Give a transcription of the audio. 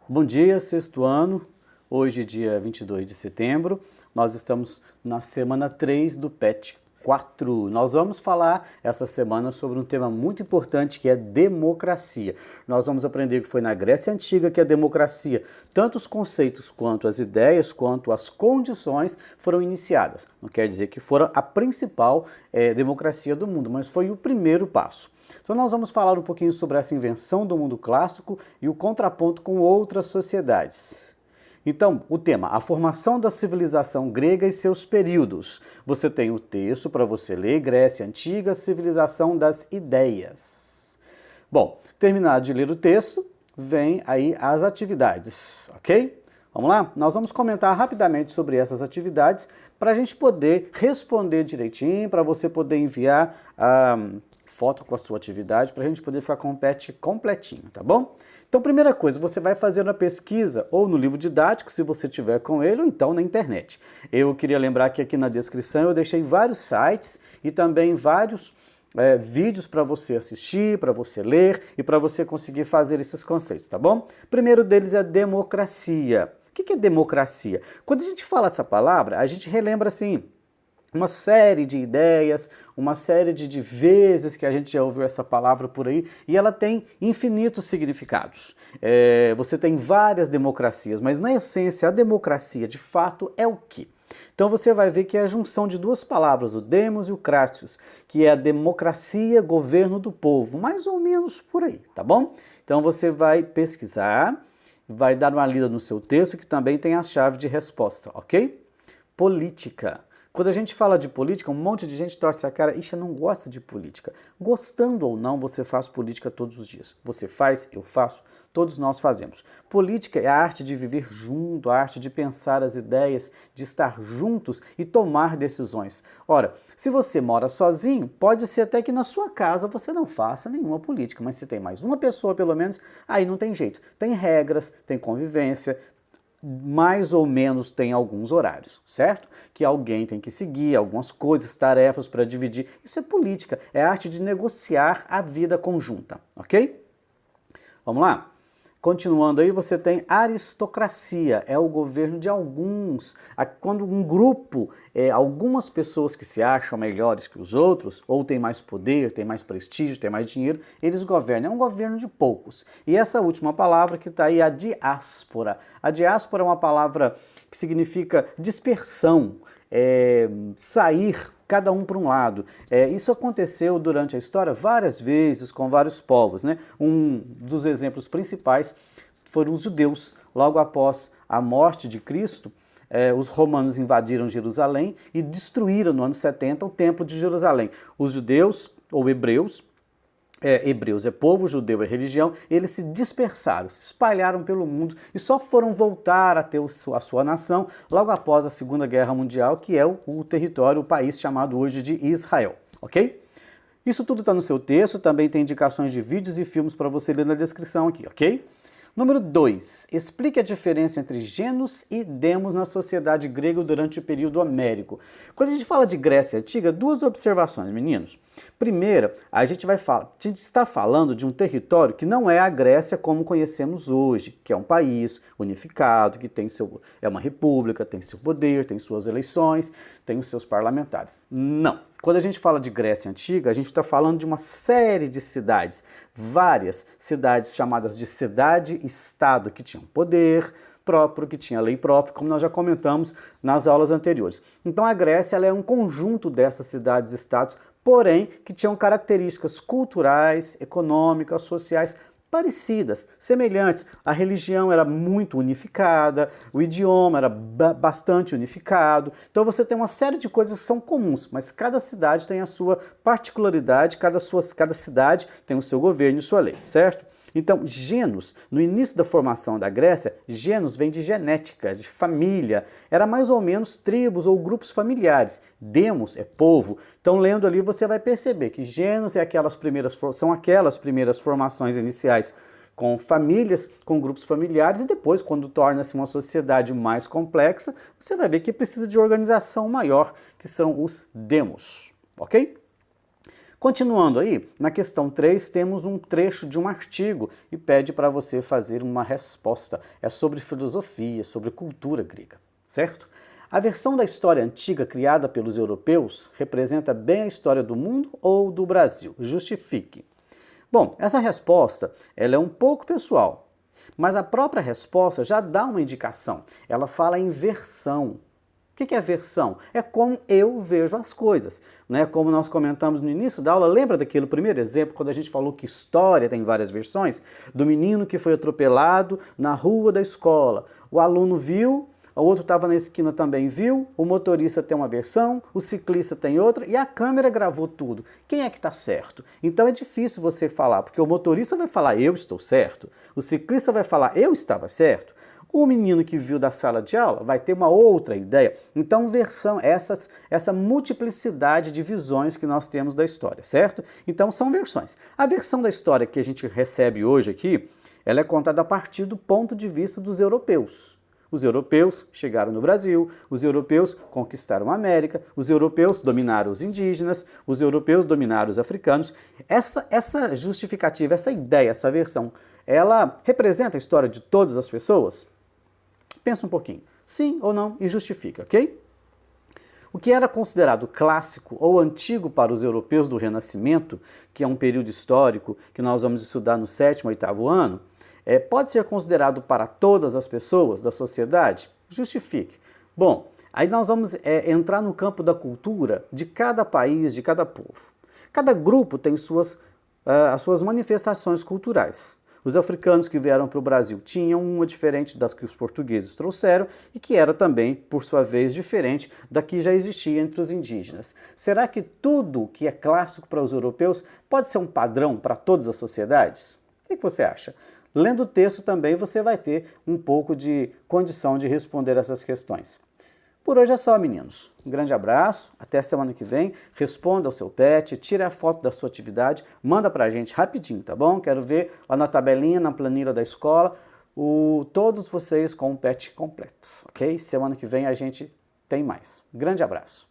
Bom dia, sexto ano. Hoje, dia 22 de setembro, nós estamos na semana 3 do PET 4. Nós vamos falar essa semana sobre um tema muito importante que é democracia. Nós vamos aprender que foi na Grécia Antiga que a democracia, tanto os conceitos quanto as ideias, quanto as condições foram iniciadas. Não quer dizer que foram a principal democracia do mundo, mas foi o primeiro passo. Então nós vamos falar um pouquinho sobre essa invenção do mundo clássico e o contraponto com outras sociedades. Então, o tema, a formação da civilização grega e seus períodos. Você tem o texto para você ler, Grécia Antiga, Civilização das Ideias. Bom, terminado de ler o texto, vem aí as atividades, ok? Vamos lá? Nós vamos comentar rapidamente sobre essas atividades para a gente poder responder direitinho, para você poder enviar a foto com a sua atividade, para a gente poder ficar com o PET completinho, tá bom? Então, primeira coisa, você vai fazer uma pesquisa ou no livro didático, se você tiver com ele, ou então na internet. Eu queria lembrar que aqui na descrição eu deixei vários sites e também vários vídeos para você assistir, para você ler e para você conseguir fazer esses conceitos, tá bom? Primeiro deles é democracia. O que é democracia? Quando a gente fala essa palavra, a gente relembra assim, uma série de ideias, uma série de vezes que a gente já ouviu essa palavra por aí, e ela tem infinitos significados. Você tem várias democracias, mas na essência a democracia de fato é o quê? Então você vai ver que é a junção de duas palavras, o demos e o kratios, que é a democracia, governo do povo, mais ou menos por aí, tá bom? Então você vai pesquisar, vai dar uma lida no seu texto que também tem a chave de resposta, ok? Política. Quando a gente fala de política, um monte de gente torce a cara, ixi, eu não gosto de política. Gostando ou não, você faz política todos os dias. Você faz, eu faço, todos nós fazemos. Política é a arte de viver junto, a arte de pensar as ideias, de estar juntos e tomar decisões. Ora, se você mora sozinho, pode ser até que na sua casa você não faça nenhuma política, mas se tem mais uma pessoa pelo menos, aí não tem jeito. Tem regras, tem convivência, mais ou menos tem alguns horários, certo? Que alguém tem que seguir, algumas coisas, tarefas para dividir. Isso é política, é a arte de negociar a vida conjunta, ok? Vamos lá? Continuando aí, você tem aristocracia, é o governo de alguns. Quando um grupo, algumas pessoas que se acham melhores que os outros, ou têm mais poder, têm mais prestígio, têm mais dinheiro, eles governam. É um governo de poucos. E essa última palavra que está aí, a diáspora. A diáspora é uma palavra que significa dispersão, sair cada um para um lado. Isso aconteceu durante a história várias vezes com vários povos, né? Um dos exemplos principais foram os judeus. Logo após a morte de Cristo, os romanos invadiram Jerusalém e destruíram no ano 70 o templo de Jerusalém. Os judeus, ou hebreus é povo, judeu é religião, eles se dispersaram, se espalharam pelo mundo e só foram voltar a ter a sua nação logo após a Segunda Guerra Mundial, que é o território, o país chamado hoje de Israel, ok? Isso tudo está no seu texto, também tem indicações de vídeos e filmes para você ler na descrição aqui, ok? Número 2. Explique a diferença entre genus e demos na sociedade grega durante o período homérico. Quando a gente fala de Grécia Antiga, duas observações, meninos. Primeira, a gente está falando de um território que não é a Grécia como conhecemos hoje, que é um país unificado, que é uma república, tem seu poder, tem suas eleições, tem os seus parlamentares. Não. Quando a gente fala de Grécia Antiga, a gente está falando de uma série de cidades, várias cidades chamadas de cidade-estado, que tinham poder próprio, que tinha lei própria, como nós já comentamos nas aulas anteriores. Então a Grécia ela é um conjunto dessas cidades-estados, porém que tinham características culturais, econômicas, sociais, parecidas, semelhantes. A religião era muito unificada, o idioma era bastante unificado. Então você tem uma série de coisas que são comuns, mas cada cidade tem a sua particularidade, cada cidade tem o seu governo e sua lei, certo? Então, genus, no início da formação da Grécia, genus vem de genética, de família. Era mais ou menos tribos ou grupos familiares. Demos é povo. Então, lendo ali, você vai perceber que genus são aquelas primeiras formações iniciais com famílias, com grupos familiares, e depois, quando torna-se uma sociedade mais complexa, você vai ver que precisa de organização maior, que são os demos, ok? Continuando aí, na questão 3 temos um trecho de um artigo e pede para você fazer uma resposta. É sobre filosofia, sobre cultura grega, certo? A versão da história antiga criada pelos europeus representa bem a história do mundo ou do Brasil? Justifique. Bom, essa resposta ela é um pouco pessoal, mas a própria resposta já dá uma indicação. Ela fala em versão. O que é versão? É como eu vejo as coisas, né? Como nós comentamos no início da aula, lembra daquele primeiro exemplo, quando a gente falou que história tem várias versões? Do menino que foi atropelado na rua da escola. O aluno viu, o outro estava na esquina também viu, o motorista tem uma versão, o ciclista tem outra e a câmera gravou tudo. Quem é que está certo? Então é difícil você falar, porque o motorista vai falar eu estou certo, o ciclista vai falar eu estava certo, o menino que viu da sala de aula vai ter uma outra ideia. Então, versão, essa multiplicidade de visões que nós temos da história, certo? Então, são versões. A versão da história que a gente recebe hoje aqui, ela é contada a partir do ponto de vista dos europeus. Os europeus chegaram no Brasil, os europeus conquistaram a América, os europeus dominaram os indígenas, os europeus dominaram os africanos. Essa justificativa, essa ideia, essa versão, ela representa a história de todas as pessoas? Pensa um pouquinho, sim ou não, e justifica, ok? O que era considerado clássico ou antigo para os europeus do Renascimento, que é um período histórico que nós vamos estudar no 7º e 8º ano, pode ser considerado para todas as pessoas da sociedade? Justifique. Bom, aí nós vamos entrar no campo da cultura de cada país, de cada povo. Cada grupo tem as suas manifestações culturais. Os africanos que vieram para o Brasil tinham uma diferente das que os portugueses trouxeram e que era também, por sua vez, diferente da que já existia entre os indígenas. Será que tudo que é clássico para os europeus pode ser um padrão para todas as sociedades? O que você acha? Lendo o texto também você vai ter um pouco de condição de responder essas questões. Por hoje é só, meninos. Um grande abraço, até semana que vem. Responda ao seu pet, tire a foto da sua atividade, manda pra gente rapidinho, tá bom? Quero ver lá na tabelinha, na planilha da escola, todos vocês com o pet completo, ok? Semana que vem a gente tem mais. Grande abraço.